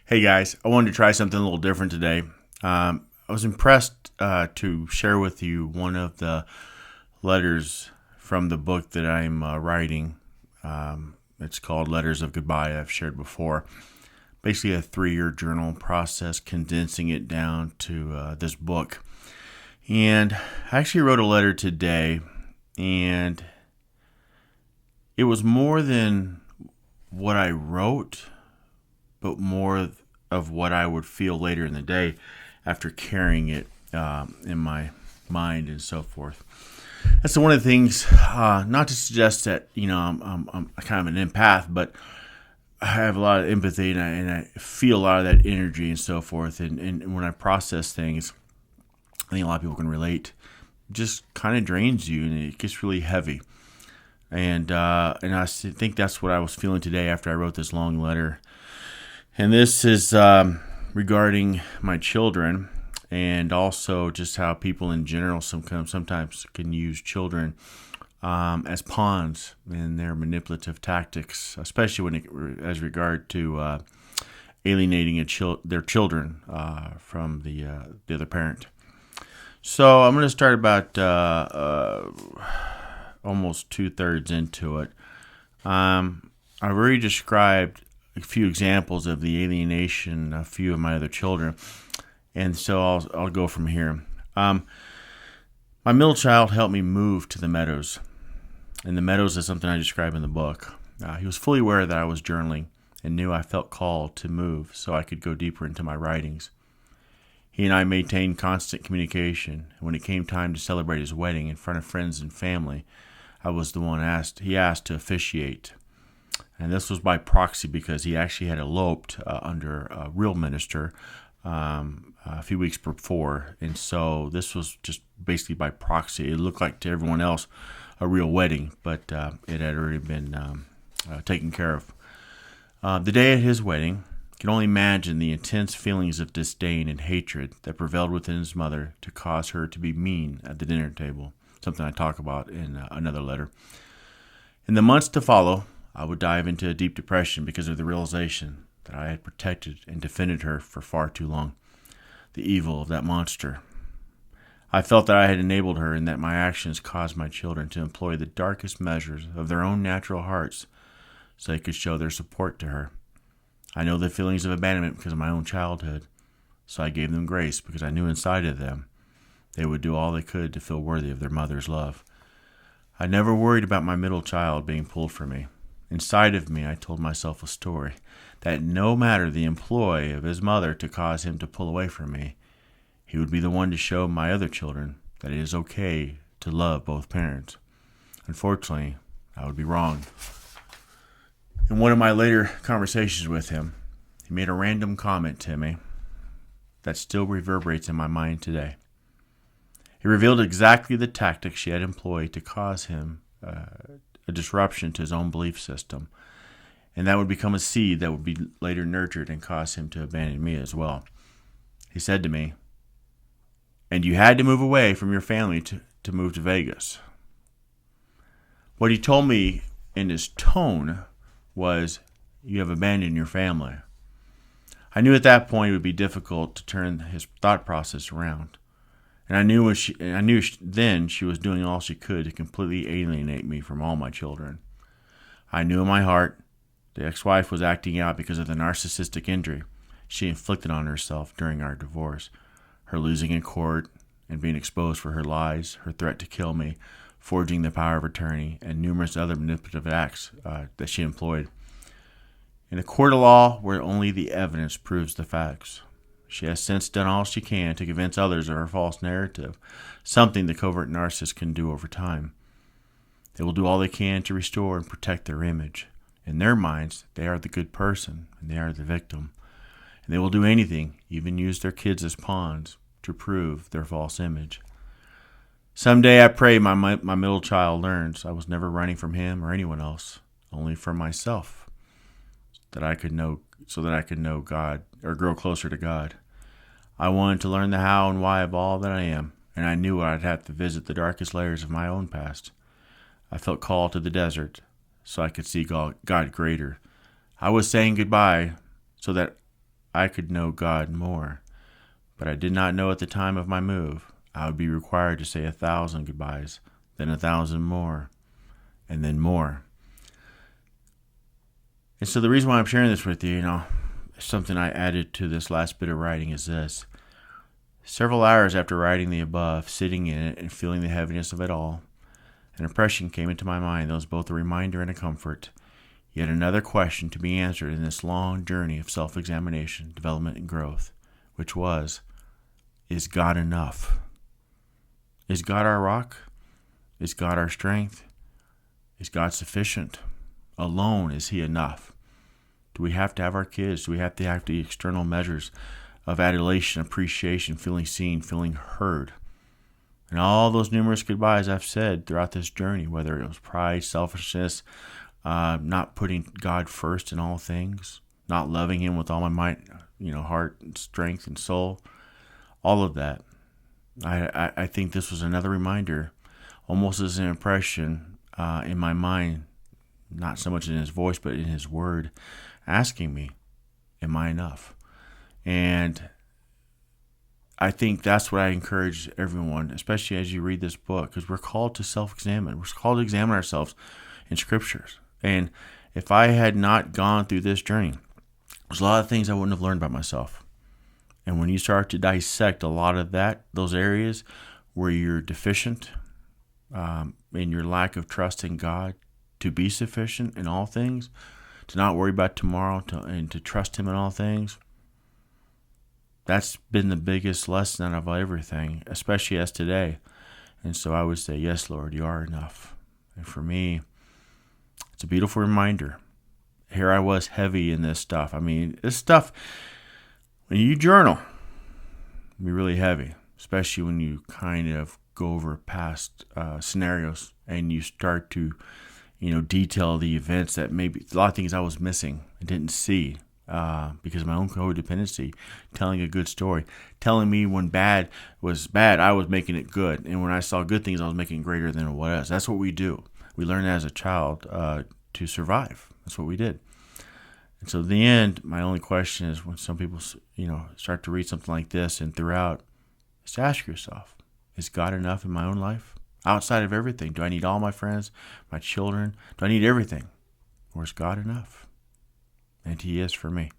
Hey guys, I wanted to try something a little different today. I was impressed to share with you one of the letters from the book that I'm writing. It's called Letters of Goodbye, I've shared before. Basically, a 3 year journal process, condensing it down to this book. And I actually wrote a letter today, and it was more than what I wrote, but more of what I would feel later in the day after carrying it in my mind and so forth. That's one of the things. Not to suggest that I'm kind of an empath, but I have a lot of empathy and I feel a lot of that energy and so forth. And when I process things, I think a lot of people can relate. It just kind of drains you and it gets really heavy. And I think that's what I was feeling today after I wrote this long letter. And this is regarding my children, and also just how people in general sometimes can use children as pawns in their manipulative tactics, especially as regard to alienating their children from the other parent. So I'm going to start about almost 2/3 into it. I've already described a few examples of the alienation of a few of my other children, and so I'll go from here. My middle child helped me move to the Meadows, and the Meadows is something I describe in the book. He was fully aware that I was journaling and knew I felt called to move so I could go deeper into my writings. He and I maintained constant communication, and when it came time to celebrate his wedding in front of friends and family, I was the one he asked to officiate. And this was by proxy because he actually had eloped under a real minister a few weeks before. And so this was just basically by proxy. It looked like to everyone else a real wedding, but it had already been taken care of. The day of his wedding, I can only imagine the intense feelings of disdain and hatred that prevailed within his mother to cause her to be mean at the dinner table, something I talk about in another letter. In the months to follow, I would dive into a deep depression because of the realization that I had protected and defended her for far too long. The evil of that monster. I felt that I had enabled her and that my actions caused my children to employ the darkest measures of their own natural hearts so they could show their support to her. I know the feelings of abandonment because of my own childhood, so I gave them grace because I knew inside of them they would do all they could to feel worthy of their mother's love. I never worried about my middle child being pulled from me. Inside of me, I told myself a story that no matter the employ of his mother to cause him to pull away from me, he would be the one to show my other children that it is okay to love both parents. Unfortunately, I would be wrong. In one of my later conversations with him, he made a random comment to me that still reverberates in my mind today. He revealed exactly the tactics she had employed to cause him a disruption to his own belief system, and that would become a seed that would be later nurtured and cause him to abandon me as well. He said to me, "And you had to move away from your family to move to Vegas." What he told me in his tone was, "You have abandoned your family." I knew at that point it would be difficult to turn his thought process around. And I knew then she was doing all she could to completely alienate me from all my children. I knew in my heart the ex-wife was acting out because of the narcissistic injury she inflicted on herself during our divorce, her losing in court and being exposed for her lies, her threat to kill me, forging the power of attorney, and numerous other manipulative acts that she employed. In a court of law where only the evidence proves the facts, she has since done all she can to convince others of her false narrative, something the covert narcissist can do over time. They will do all they can to restore and protect their image. In their minds, they are the good person, and they are the victim. And they will do anything, even use their kids as pawns, to prove their false image. Someday I pray my middle child learns I was never running from him or anyone else, only from myself, so that I could know God or grow closer to God. I wanted to learn the how and why of all that I am, and I knew I'd have to visit the darkest layers of my own past. I felt called to the desert so I could see God greater. I was saying goodbye so that I could know God more, but I did not know at the time of my move I would be required to say 1,000 goodbyes, then 1,000 more, and then more. And so the reason why I'm sharing this with you, something I added to this last bit of writing is this. Several hours after writing the above, sitting in it and feeling the heaviness of it all, an impression came into my mind that was both a reminder and a comfort. Yet another question to be answered in this long journey of self-examination, development, and growth, which was, is God enough? Is God our rock? Is God our strength? Is God sufficient? Alone, is He enough? Do we have to have our kids? Do we have to have the external measures of adulation, appreciation, feeling seen, feeling heard? And all those numerous goodbyes I've said throughout this journey, whether it was pride, selfishness, not putting God first in all things, not loving Him with all my might, heart and strength and soul, all of that. I think this was another reminder, almost as an impression in my mind, not so much in His voice, but in His word, asking me, am I enough? And I think that's what I encourage everyone, especially as you read this book, because we're called to self-examine. We're called to examine ourselves in scriptures. And if I had not gone through this journey, there's a lot of things I wouldn't have learned about myself. And when you start to dissect a lot of those areas where you're deficient in your lack of trust in God, to be sufficient in all things, to not worry about tomorrow, and to trust Him in all things, that's been the biggest lesson out of everything, especially as today. And so I would say, yes, Lord, you are enough. And for me, it's a beautiful reminder. Here I was heavy in this stuff. I mean, this stuff, when you journal, it can be really heavy, especially when you kind of go over past scenarios and you start to, detail the events that maybe a lot of things I was missing and didn't see. Because of my own codependency, telling a good story, telling me when bad was bad, I was making it good. And when I saw good things, I was making it greater than it was. That's what we do. We learn as a child to survive. That's what we did. And so in the end, my only question is when some people, start to read something like this and throughout, is to ask yourself, is God enough in my own life? Outside of everything, do I need all my friends, my children? Do I need everything? Or is God enough? And He is for me.